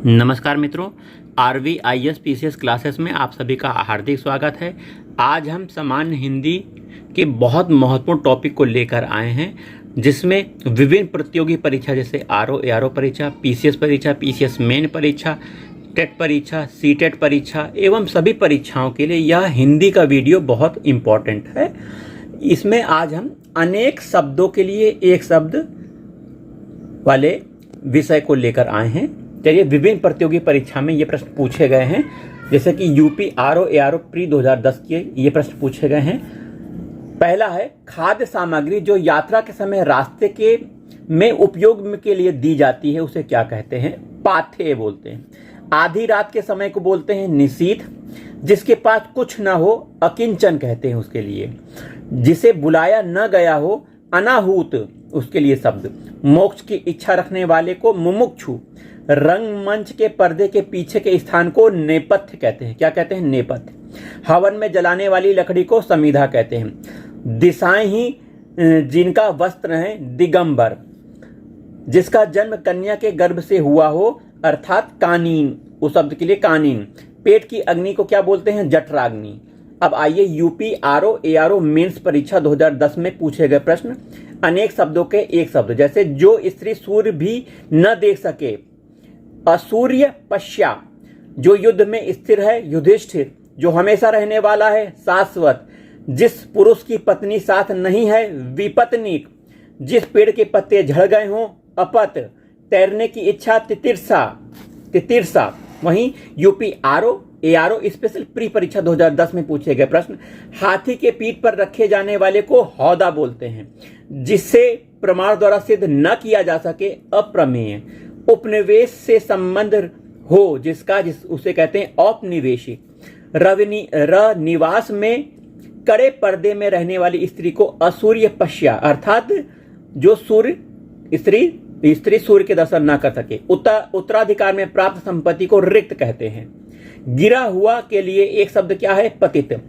नमस्कार मित्रों, RVIS PCS classes में आप सभी का हार्दिक स्वागत है। आज हम सामान्य हिंदी के बहुत महत्वपूर्ण टॉपिक को लेकर आए हैं, जिसमें विभिन्न प्रतियोगी परीक्षा जैसे RO, ARO परीक्षा, PCS परीक्षा, PCS मेन परीक्षा, टेट परीक्षा, CTET परीक्षा एवं सभी परीक्षाओं के लिए यह हिंदी का वीडियो बहुत इम्पॉर्टेंट है। इसमें आज हम अनेक शब्दों के लिए एक शब्द वाले विषय को लेकर आए हैं। चलिए, विभिन्न प्रतियोगी परीक्षा में ये प्रश्न पूछे गए हैं, जैसे कि यूपी RO, ARO प्री 2010 के ये प्रश्न पूछे गए हैं। पहला है, खाद्य सामग्री जो यात्रा के समय रास्ते के में उपयोग के लिए दी जाती है उसे क्या कहते हैं? पाथेय बोलते हैं। आधी रात के समय को बोलते हैं निशीथ। जिसके पास कुछ ना हो अकिंचन कहते हैं उसके लिए। जिसे बुलाया न गया हो अनाहूत उसके लिए शब्द। मोक्ष की इच्छा रखने वाले को मुमुक्षु। रंगमंच के पर्दे के पीछे के स्थान को नेपथ्य कहते हैं। क्या कहते हैं? नेपथ्य। हवन में जलाने वाली लकड़ी को समीधा कहते हैं। दिशाएं ही जिनका वस्त्र है दिगंबर। जिसका जन्म कन्या के गर्भ से हुआ हो अर्थात कानीन, उस शब्द के लिए कानीन। पेट की अग्नि को क्या बोलते हैं? जठराग्नि। अब आइए यूपी RO, ARO मेंस परीक्षा 2010 में पूछे गए प्रश्न। अनेक शब्दों के एक शब्द, जैसे जो स्त्री सूर्य भी न देख सके असूर्य पश्या। जो युद्ध में स्थिर है युधिष्ठिर। जो हमेशा रहने वाला है शाश्वत। जिस पुरुष की पत्नी साथ नहीं है विपत्नीक। जिस पेड़ के पत्ते झड़ गए हों अपत। तैरने की इच्छा तितिरसा। वहीं UP RO, ARO special pre परीक्षा 2010 में पूछे गए प्रश्न। हाथी के पीठ पर रखे जाने वाले को हौदा बोलते हैं। जिससे प्रमाण द्वारा सिद्ध न किया जा सके अप्रमेय। उपनिवेश से संबंध हो उसे कहते हैं औपनिवेशिक। निवास में कड़े पर्दे में रहने वाली स्त्री को असूर्य पश्या, अर्थात जो स्त्री सूर्य के दर्शन न कर सके। उत्तराधिकार में प्राप्त संपत्ति को रिक्त कहते हैं। गिरा हुआ के लिए एक शब्द क्या है? पतित।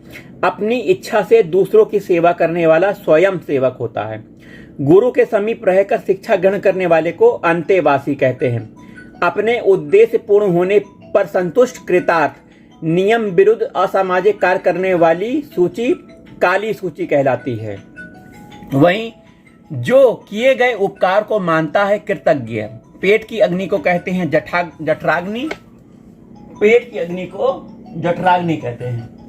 अपनी इच्छा से दूसरों की सेवा करने वाला स्वयं सेवक होता है। गुरु के समीप रहकर शिक्षा ग्रहण करने वाले को अंतेवासी कहते हैं। अपने उद्देश्य पूर्ण होने पर संतुष्ट कृतार्थ। नियम विरुद्ध असामाजिक कार्य करने वाली सूची काली सूची कहलाती है। वहीं जो किए गए उपकार को मानता है कृतज्ञ। पेट की अग्नि को कहते हैं जठराग्नि। पेट की अग्नि को जठराग्नि कहते हैं।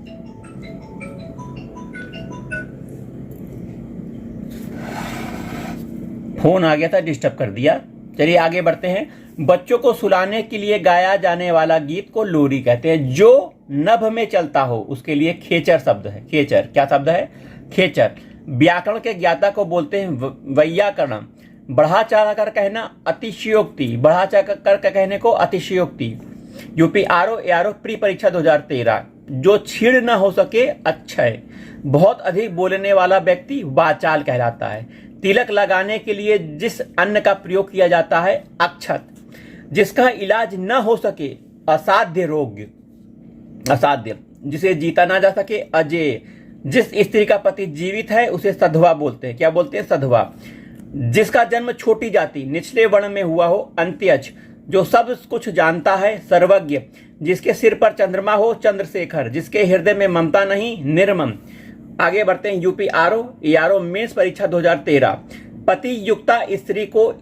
फोन आ गया था, डिस्टर्ब कर दिया। चलिए आगे बढ़ते हैं। बच्चों को सुलाने के लिए गाया जाने वाला गीत को लोरी कहते हैं। जो नभ में चलता हो उसके लिए खेचर शब्द है। खेचर क्या शब्द है? खेचर। व्याकरण के ज्ञाता को बोलते हैं वैयाकरण। बढ़ा चढ़ा कर कहना अतिशयोक्ति। बढ़ा चढ़ा कर कहने को अतिशयोक्ति। यूपी RO, ARO प्री परीक्षा 2013। जो छीड़ न हो सके अक्षय। बहुत अधिक बोलने वाला व्यक्ति वाचाल कहलाता है। तिलक लगाने के लिए जिस अन्न का प्रयोग किया जाता है अक्षत। जिसका इलाज न हो सके असाध्य रोग। असाध्य। जिसे जीता ना जा सके अजेय। जिस स्त्री का पति जीवित है उसे सधवा बोलते हैं। क्या बोलते हैं? सधवा। जिसका जन्म छोटी जाति निचले वर्ण में हुआ हो अंत्यज। जो सब कुछ जानता है सर्वज्ञ। जिसके सिर पर चंद्रमा हो चंद्रशेखर। जिसके हृदय में ममता नहीं निर्मम। आगे बढ़ते हैं। यूपी RO, ARO मेंस परीक्षा 2013। पति युक्ता स्त्री को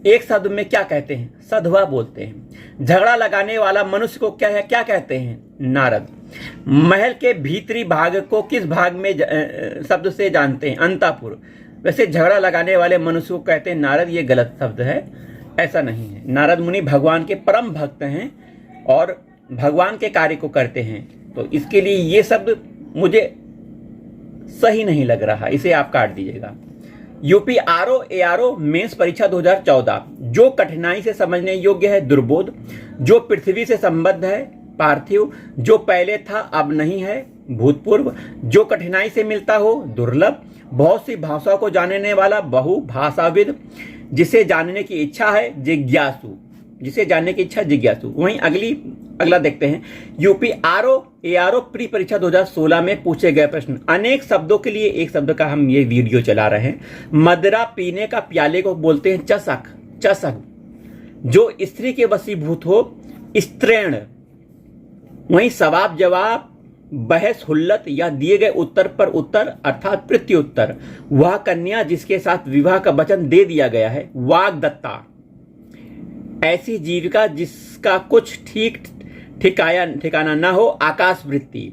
एक शब्द में क्या कहते हैं? सधवा बोलते हैं। झगड़ा लगाने वाला मनुष्य को क्या कहते हैं? नारद। महल के भीतरी भाग को किस भाग में शब्द से जानते हैं? अंतापुर। वैसे झगड़ा लगाने वाले मनुष्य को कहते हैं नारद, ये गलत शब्द है, ऐसा नहीं है। नारद मुनि भगवान के परम भक्त हैं और भगवान के कार्य को करते हैं, तो इसके लिए ये शब्द मुझे सही नहीं लग रहा, इसे आप काट दीजिएगा। यूपी RO, ARO मेंस परीक्षा 2014। जो कठिनाई से समझने योग्य है दुर्बोध। जो पृथ्वी से संबद्ध है पार्थिव। जो पहले था अब नहीं है भूतपूर्व। जो कठिनाई से मिलता हो दुर्लभ। बहुत सी भाषाओं को जानने वाला बहुभाषाविद। जिसे जानने की इच्छा है जिज्ञासु। जिसे जानने की इच्छा जिज्ञासु। वहीं अगला देखते हैं। यूपी RO, ARO प्री परीक्षा 2016 में पूछे गए प्रश्न। अनेक शब्दों के लिए एक शब्द का हम ये वीडियो चला रहे हैं। मदिरा पीने का प्याले को बोलते हैं चषक। जो स्त्री के वशीभूत हो स्त्रीण, वहीं सवाब जवाब, बहस हुल्लत या दिए गए उत्तर पर उत्तर अर्थात प्रत्युत्तर। वह कन्या जिसके साथ विवाह का वचन दे दिया गया है, वाग्दत्ता। ऐसी जीविका जिसका कुछ ठीक ठिकाना न हो, आकाशवृत्ति।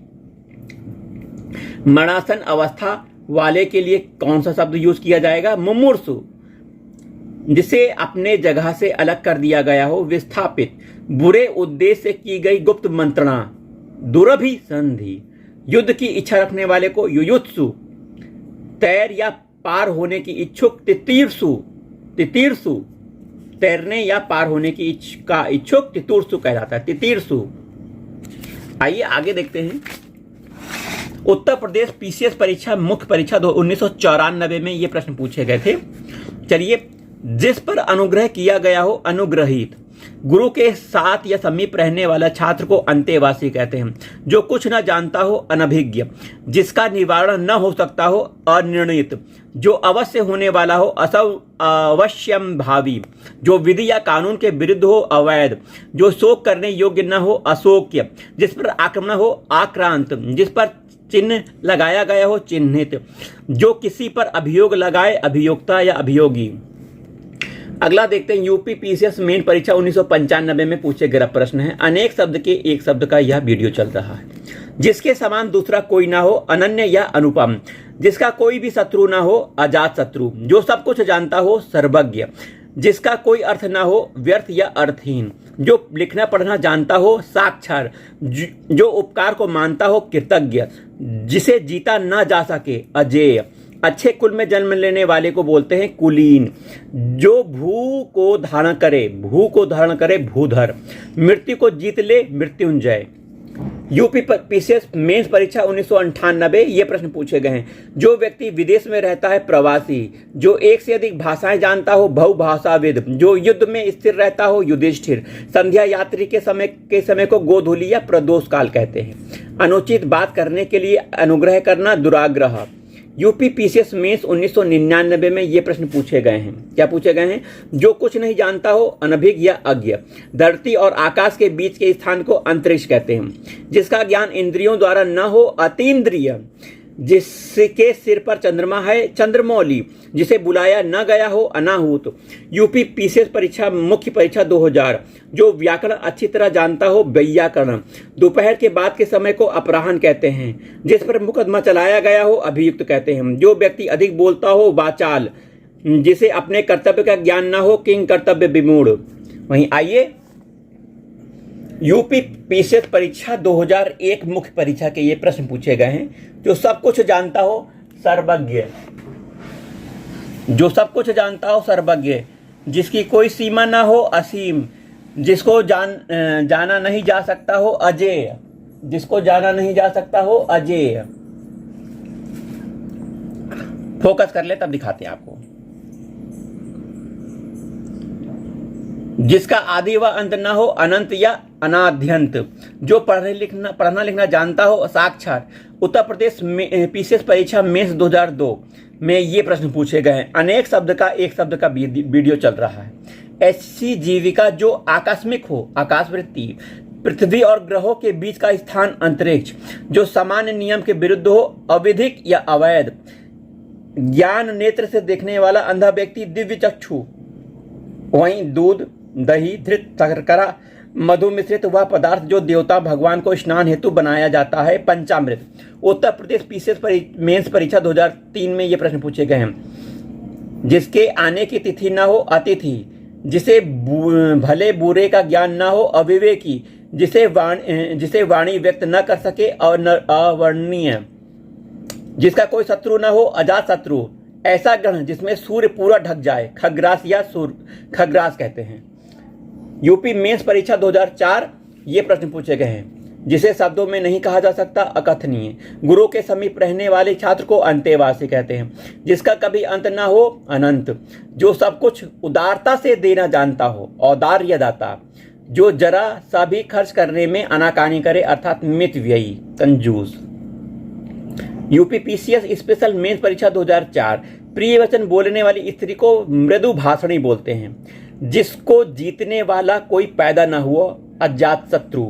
मरणासन अवस्था वाले के लिए कौन सा शब्द यूज किया जाएगा, मुमूर्षु। जिसे अपने जगह से अलग कर दिया गया हो, विस्थापित। बुरे उद्देश्य से की गई गुप्त मंत्रणा, दुरभिसंधि। युद्ध की इच्छा रखने वाले को युयुत्सु। तैर या पार होने की इच्छुक, तितीर्षु। तितीर्षु तैरने या पार होने की इच्छुक तितीर्षु कहलाता है, तितीर्षु। आइए आगे देखते हैं। उत्तर प्रदेश पीसीएस परीक्षा मुख्य परीक्षा 1994 में ये प्रश्न पूछे गए थे। चलिए, जिस पर अनुग्रह किया गया हो, अनुग्रहित। गुरु के साथ या समीप रहने वाला छात्र को अंतेवासी कहते हैं। जो कुछ न जानता हो, अनभिज्ञ। जिसका निवारण न हो सकता हो, अनिर्णित। जो अवश्य होने वाला हो, अवश्यम भावी। जो विधि या कानून के विरुद्ध हो, अवैध। जो शोक करने योग्य न हो, अशोक्य। जिस पर आक्रमण हो, आक्रांत। जिस पर चिन्ह लगाया गया हो, चिन्हित। जो किसी पर अभियोग लगाए, अभियोक्ता या अभियोगी। अगला देखते हैं। यूपी पीसीएस मेन परीक्षा 1995 में पूछे गए प्रश्न है। अनेक शब्द के एक शब्द का यह वीडियो चल रहा है। जिसके समान दूसरा कोई ना हो, अनन्य या अनुपम। जिसका कोई भी शत्रु ना हो, अजात शत्रु। जो सब कुछ जानता हो, सर्वज्ञ। जिसका कोई अर्थ ना हो, व्यर्थ या अर्थहीन। जो लिखना पढ़ना जानता हो, साक्षर। जो उपकार को मानता हो, कृतज्ञ। जिसे जीता ना जा सके, अजेय। अच्छे कुल में जन्म लेने वाले को बोलते हैं कुलीन। जो भू को धारण करे, भूधर। मृत्यु को जीत ले, मृत्युंजय। यूपी पीसीएस मेंस परीक्षा 1998 ये प्रश्न पूछे गए हैं। जो व्यक्ति विदेश में रहता है, प्रवासी। जो एक से अधिक भाषाएं जानता हो, बहुभाषाविद। जो युद्ध में स्थिर रहता हो, युधिष्ठिर। संध्या यात्री के समय को गोधूली या प्रदोष काल कहते हैं। अनुचित बात करने के लिए अनुग्रह करना, दुराग्रह। यूपी पीसीएस मेंस 1999 में ये प्रश्न पूछे गए हैं। क्या पूछे गए हैं? जो कुछ नहीं जानता हो, अनभिज्ञ या अज्ञ। धरती और आकाश के बीच के स्थान को अंतरिक्ष कहते हैं। जिसका ज्ञान इंद्रियों द्वारा न हो, अतीन्द्रिय। जिसके सिर पर चंद्रमा है, चंद्रमौली। जिसे बुलाया न गया हो, अनाहूत। यूपी पीसीएस परीक्षा मुख्य परीक्षा 2000। जो व्याकरण अच्छी तरह जानता हो, वैयाकरण। दोपहर के बाद के समय को अपराह्न कहते हैं। जिस पर मुकदमा चलाया गया हो, अभियुक्त कहते हैं। जो व्यक्ति अधिक बोलता हो, वाचाल। जिसे अपने कर्तव्य का ज्ञान न हो, किंग कर्तव्य विमूढ़। वहीं आइए, यूपी पीसीएस परीक्षा 2001 मुख्य परीक्षा के ये प्रश्न पूछे गए हैं। जो सब कुछ जानता हो, सर्वज्ञ। जो सब कुछ जानता हो, सर्वज्ञ। जिसकी कोई सीमा ना हो, असीम। जिसको जाना नहीं जा सकता हो, अजेय। जिसको जाना नहीं जा सकता हो, अजेय। फोकस कर ले तब दिखाते हैं आपको। जिसका आदि व अंत न हो, अनंत या अनाद्यंत। जो पढ़ना लिखना जानता हो, साक्षर। उत्तर प्रदेश पीसीएस परीक्षा मेंस 2002 में ये प्रश्न पूछे गए हैं। अनेक शब्द का एक शब्द का वीडियो चल रहा है। ऐसी जीविका जो आकस्मिक हो, आकाशवृत्ति। पृथ्वी और ग्रहों के बीच का स्थान, अंतरिक्ष। जो सामान्य नियम के विरुद्ध हो, अविधिक या अवैध। ज्ञान नेत्र से देखने वाला अंधा व्यक्ति, दिव्य चक्षु। वहीं दूध, दही, धृत, शर्करा, मधु मिश्रित वह पदार्थ जो देवता भगवान को स्नान हेतु बनाया जाता है, पंचामृत। उत्तर प्रदेश पीसीएस मेंस परीक्षा 2003 में ये प्रश्न पूछे गए हैं। जिसके आने की तिथि न हो, अतिथि। जिसे भले बुरे का ज्ञान न हो, अविवेकी। जिसे वाणी व्यक्त न कर सके, अवर्णनीय। जिसका कोई शत्रु न हो, अजात शत्रु। ऐसा ग्रहण जिसमें सूर्य पूरा ढक जाए, खग्रास या खग्रास कहते हैं। यूपी मेंस परीक्षा 2004 ये प्रश्न पूछे गए हैं। जिसे शब्दों में नहीं कहा जा सकता, अकथनीय। गुरु के समीप रहने वाले छात्र को अंतेवासी कहते हैं। जिसका कभी अंत ना हो, अनंत। जो सब कुछ उदारता से देना जानता हो, औदार्य दाता। जो जरा सा भी खर्च करने में आनाकानी करे, अर्थात मितव्ययी, कंजूस। यूपी पीसीएस स्पेशल मेंस परीक्षा 2004 प्रिय वचन बोलने वाली स्त्री को मृदु भाषणी बोलते हैं। जिसको जीतने वाला कोई पैदा न हुआ, अजातशत्रु,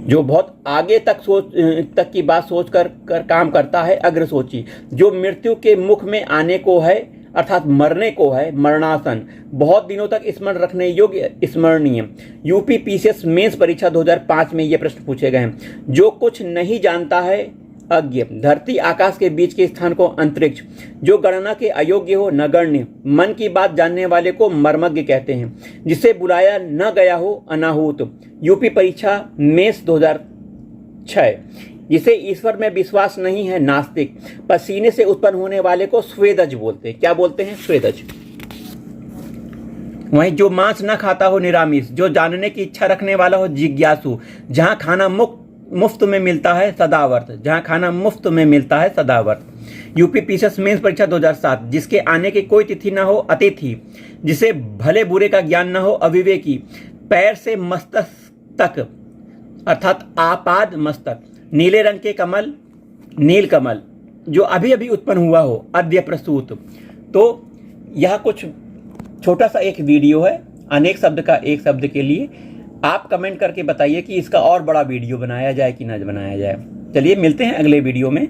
जो बहुत आगे तक की बात सोच कर काम करता है, अग्रसोची, जो मृत्यु के मुख में आने को है अर्थात मरने को है, मरणासन, बहुत दिनों तक स्मरण रखने योग्य, स्मरणीय। यूपी पीसीएस मेंस परीक्षा 2005 में ये प्रश्न पूछे गए हैं। जो कुछ नहीं जानता है, अज्ञ, धरती आकाश के बीच के स्थान को अंतरिक्ष, जो गणना के अयोग्य हो, नगण्य, मन की बात जानने वाले को मर्मज्ञ कहते हैं, जिसे बुलाया न गया हो, अनाहूत। यूपी परीक्षा मेंस 2006, जिसे ईश्वर में विश्वास नहीं है, नास्तिक। पसीने से उत्पन्न होने वाले को स्वेदज बोलते हैं। क्या बोलते हैं? स्वेदज। वहीं जो मांस न खाता हो, निरामिष, जो जानने की इच्छा रखने वाला हो, जिज्ञासु, जहां खाना मुफ्त में मिलता है, सदावर्त, जहां खाना मुफ्त में मिलता है, सदावर्त। यूपी पीसीएस मेंस परीक्षा 2007, जिसके आने की कोई तिथि न हो, अतिथि, जिसे भले बुरे का ज्ञान न हो, अविवेकी, पैर से मस्तक तक अर्थात आपाद मस्तक, नीले रंग के कमल, नील कमल, जो अभी अभी उत्पन्न हुआ हो, अद्य प्रसूत। तो यह कुछ छोटा सा एक वीडियो है अनेक शब्द का एक शब्द के लिए। आप कमेंट करके बताइए कि इसका और बड़ा वीडियो बनाया जाए कि न बनाया जाए। चलिए मिलते हैं अगले वीडियो में।